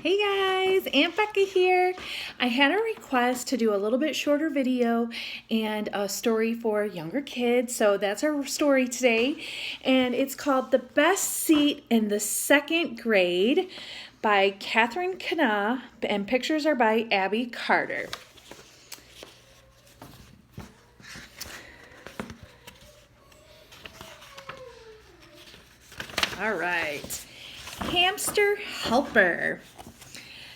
Hey guys, Aunt Becca here. I had a request to do a little bit shorter video and a story for younger kids, so that's our story today. And it's called The Best Seat in the Second Grade by Katharine, Kenah, and pictures are by Abby Carter. All right, Hamster Helper.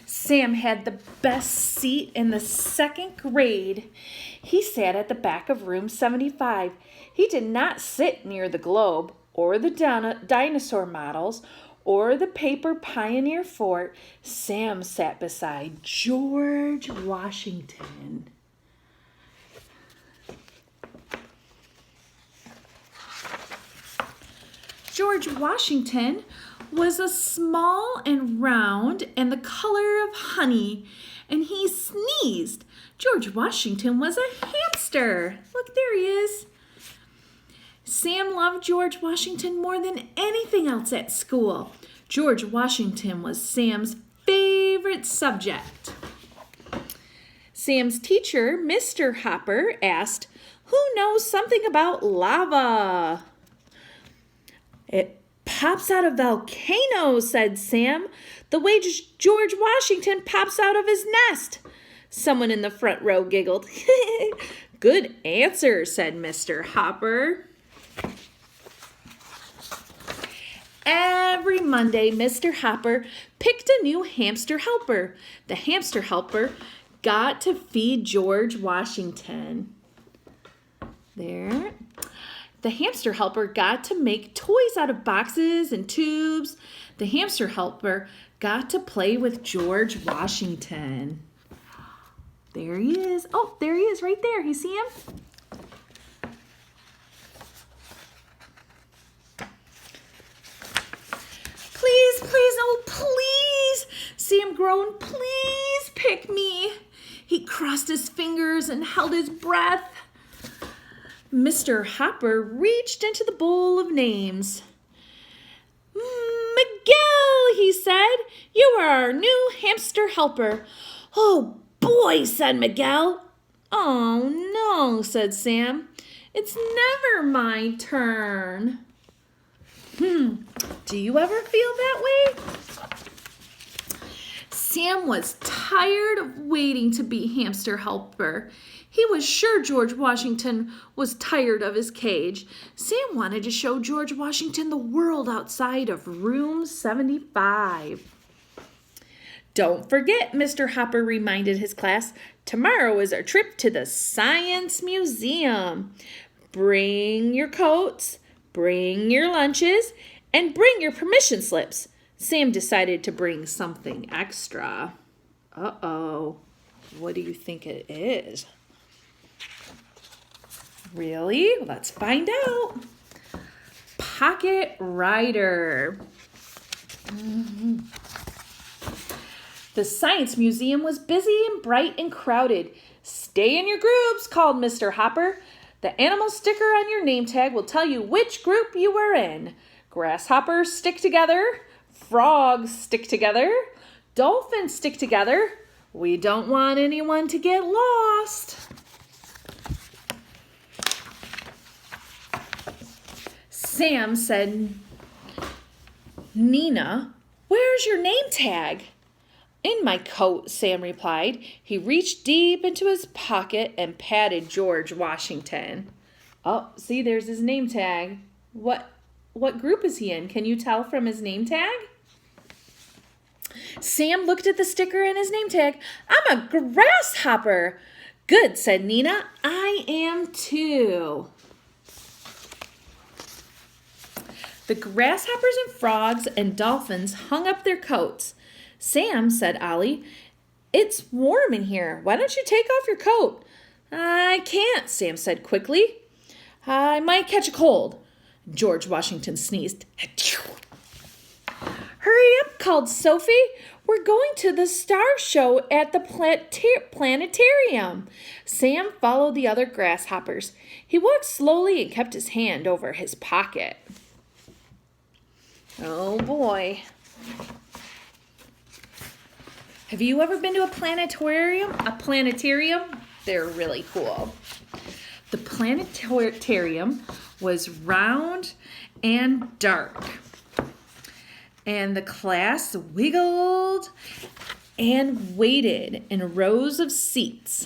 Sam had the best seat in the second grade. He sat at the back of room 75. He did not sit near the globe or the dinosaur models or the paper pioneer fort. Sam sat beside George Washington. George Washington was a small and round and the color of honey, and he sneezed. George Washington was a hamster. Look, there he is. Sam loved George Washington more than anything else at school. George Washington was Sam's favorite subject. Sam's teacher, Mr. Hopper, asked, "Who knows something about lava?" "It pops out of volcanoes," said Sam, "the way George Washington pops out of his nest." Someone in the front row giggled. "Good answer," said Mr. Hopper. Every Monday, Mr. Hopper picked a new hamster helper. The hamster helper got to feed George Washington. There. The hamster helper got to make toys out of boxes and tubes. The hamster helper got to play with George Washington. There he is. Oh, there he is right there. You see him? "Please, please, oh, please," Sam groaned. "Please pick me." He crossed his fingers and held his breath. Mr. Hopper reached into the bowl of names. "Miguel," he said, "you are our new hamster helper." "Oh, boy," said Miguel. "Oh, no," said Sam. "It's never my turn." Do you ever feel that way? Sam was tired of waiting to be hamster helper. He was sure George Washington was tired of his cage. Sam wanted to show George Washington the world outside of room 75. "Don't forget," Mr. Hopper reminded his class, "tomorrow is our trip to the Science Museum. Bring your coats, bring your lunches, and bring your permission slips." Sam decided to bring something extra. Uh-oh, what do you think it is? Really? Let's find out. Pocket Rider. The Science Museum was busy and bright and crowded. "Stay in your groups," called Mr. Hopper. "The animal sticker on your name tag will tell you which group you are in. Grasshoppers stick together. Frogs stick together. Dolphins stick together. We don't want anyone to get lost." Sam said, "Nina, where's your name tag?" "In my coat," Sam replied. He reached deep into his pocket and patted George Washington. Oh, see, there's his name tag. What group is he in? Can you tell from his name tag? Sam looked at the sticker and his name tag. "I'm a grasshopper." "Good," said Nina. "I am too." The grasshoppers and frogs and dolphins hung up their coats. "Sam," said Ollie, "it's warm in here. Why don't you take off your coat?" "I can't," Sam said quickly. "I might catch a cold." George Washington sneezed. "Hurry up," called Sophie. "We're going to the star show at the planetarium." Sam followed the other grasshoppers. He walked slowly and kept his hand over his pocket. Oh boy. Have you ever been to a planetarium? They're really cool. The planetarium was round and dark. And the class wiggled and waited in rows of seats.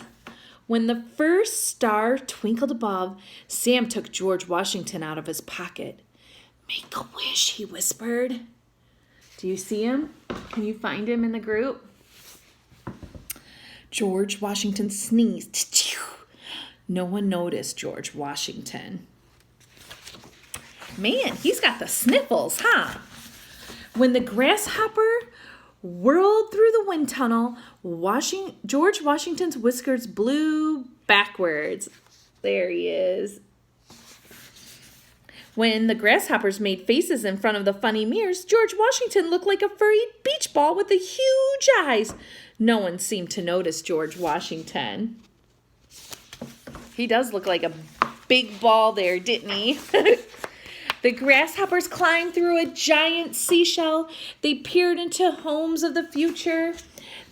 When the first star twinkled above, Sam took George Washington out of his pocket. "Make a wish," he whispered. Do you see him? Can you find him in the group? George Washington sneezed. No one noticed George Washington. Man, he's got the sniffles, huh? When the grasshopper whirled through the wind tunnel, George Washington's whiskers blew backwards. There he is. When the grasshoppers made faces in front of the funny mirrors, George Washington looked like a furry beach ball with the huge eyes. No one seemed to notice George Washington. He does look like a big ball there, didn't he? The grasshoppers climbed through a giant seashell. They peered into homes of the future.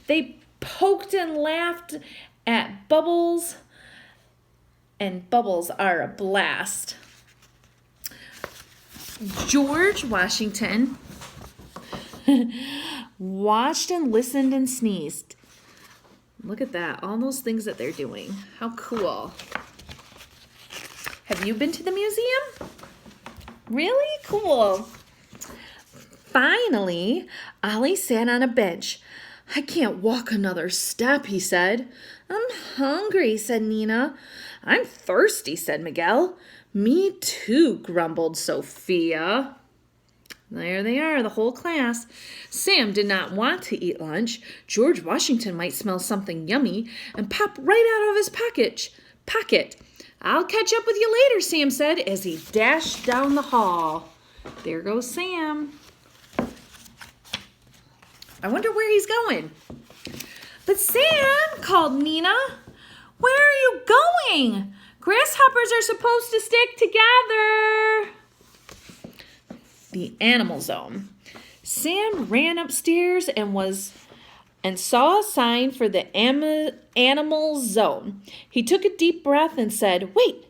They poked and laughed at bubbles. And bubbles are a blast. George Washington watched and listened and sneezed. Look at that, all those things that they're doing. How cool. Have you been to the museum? Really? Cool. Finally, Ollie sat on a bench. "I can't walk another step," he said. "I'm hungry," said Nina. "I'm thirsty," said Miguel. "Me too," grumbled Sophia. There they are, the whole class. Sam did not want to eat lunch. George Washington might smell something yummy and pop right out of his pocket. "I'll catch up with you later," Sam said as he dashed down the hall. There goes Sam. I wonder where he's going. "But Sam," called Nina, "where are you going? Grasshoppers are supposed to stick together." The animal zone. Sam ran upstairs and saw a sign for the animal zone. He took a deep breath and said, "Wait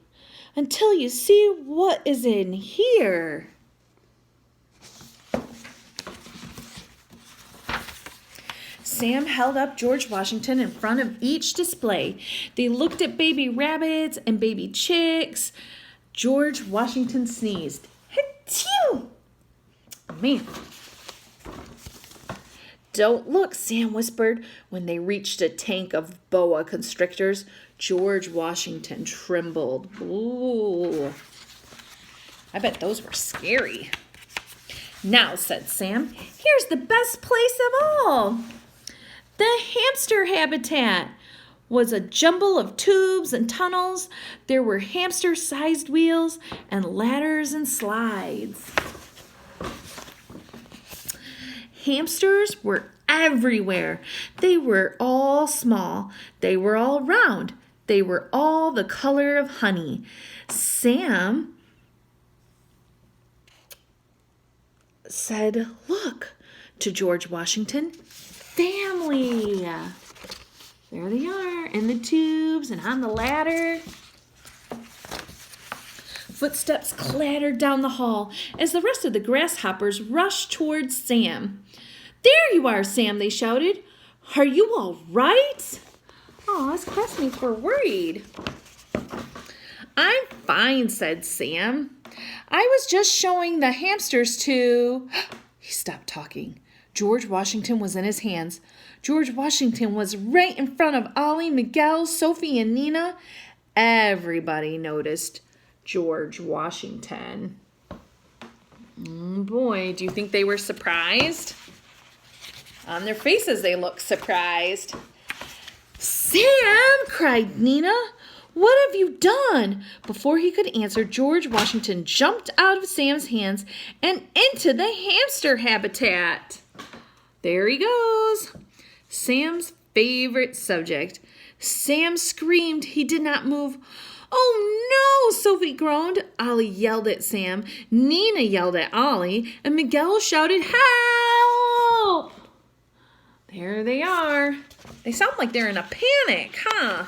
until you see what is in here." Sam held up George Washington in front of each display. They looked at baby rabbits and baby chicks. George Washington sneezed. Achoo! Man. "Don't look," Sam whispered. When they reached a tank of boa constrictors, George Washington trembled. Ooh. I bet those were scary. "Now," said Sam, "here's the best place of all. The hamster habitat was a jumble of tubes and tunnels. There were hamster-sized wheels and ladders and slides. Hamsters were everywhere. They were all small. They were all round. They were all the color of honey." Sam said, "Look," to George Washington. "Family." There they are, in the tubes and on the ladder. Footsteps clattered down the hall as the rest of the grasshoppers rushed towards Sam. "There you are, Sam," they shouted. "Are you all right?" Oh, his classmates were worried. "I'm fine," said Sam. "I was just showing the hamsters to..." He stopped talking. George Washington was in his hands. George Washington was right in front of Ollie, Miguel, Sophie, and Nina. Everybody noticed George Washington. Boy, do you think they were surprised? On their faces, they looked surprised. "Sam!" cried Nina. "What have you done?" Before he could answer, George Washington jumped out of Sam's hands and into the hamster habitat. There he goes. Sam's favorite subject. Sam screamed. He did not move. "Oh no!" Sophie groaned. Ollie yelled at Sam. Nina yelled at Ollie. And Miguel shouted, "Help!" There they are. They sound like they're in a panic, huh?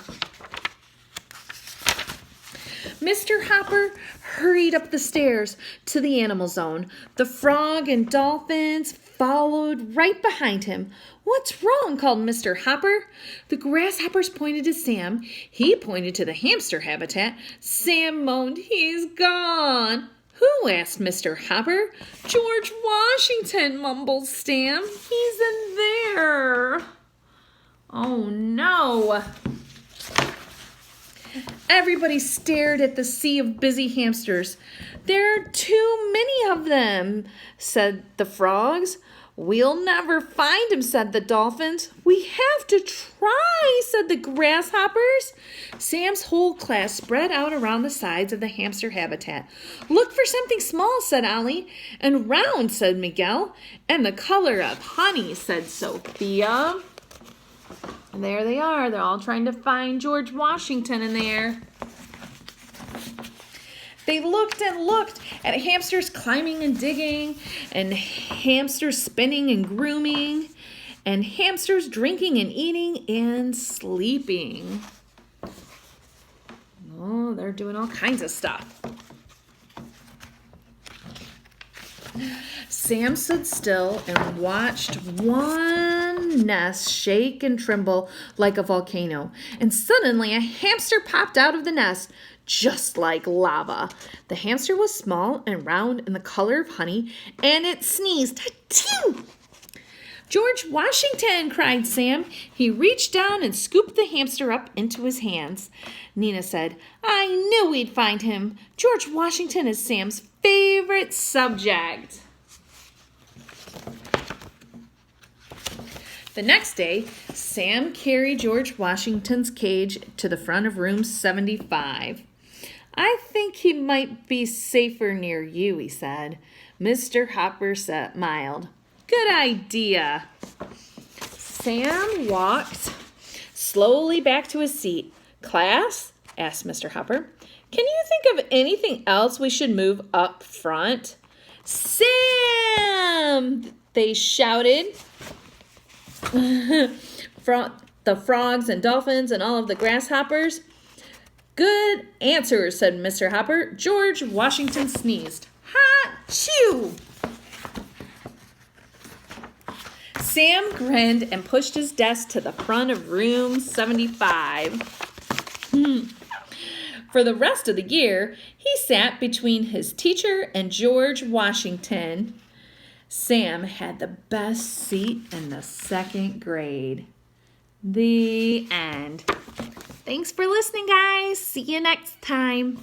Mr. Hopper hurried up the stairs to the animal zone. The frog and dolphins followed right behind him. "What's wrong?" called Mr. Hopper. The grasshoppers pointed to Sam. He pointed to the hamster habitat. Sam moaned, "He's gone." "Who?" asked Mr. Hopper. "George Washington," mumbled Sam. "He's in there." Oh no. Everybody stared at the sea of busy hamsters. "There are too many of them," said the frogs. "We'll never find him," said the dolphins. "We have to try," said the grasshoppers. Sam's whole class spread out around the sides of the hamster habitat. "Look for something small," said Ollie. "And round," said Miguel. "And the color of honey," said Sophia. And there they are. They're all trying to find George Washington in there. They looked and looked at hamsters climbing and digging, and hamsters spinning and grooming, and hamsters drinking and eating and sleeping. Oh, they're doing all kinds of stuff. Sam stood still and watched one nest shake and tremble like a volcano. And suddenly a hamster popped out of the nest, just like lava. The hamster was small and round and the color of honey, and it sneezed. Achoo! "George Washington!" cried Sam. He reached down and scooped the hamster up into his hands. Nina said, "I knew we'd find him. George Washington is Sam's favorite subject." The next day, Sam carried George Washington's cage to the front of room 75. "I think he might be safer near you," he said. Mr. Hopper smiled. "Good idea." Sam walked slowly back to his seat. "Class," asked Mr. Hopper, "can you think of anything else we should move up front?" "Sam!" they shouted. From the frogs and dolphins and all of the grasshoppers. "Good answer," said Mr. Hopper. "George Washington sneezed." Ha-chew! Sam grinned and pushed his desk to the front of room 75. For the rest of the year, he sat between his teacher and George Washington. Sam had the best seat in the second grade. The end. Thanks for listening, guys. See you next time.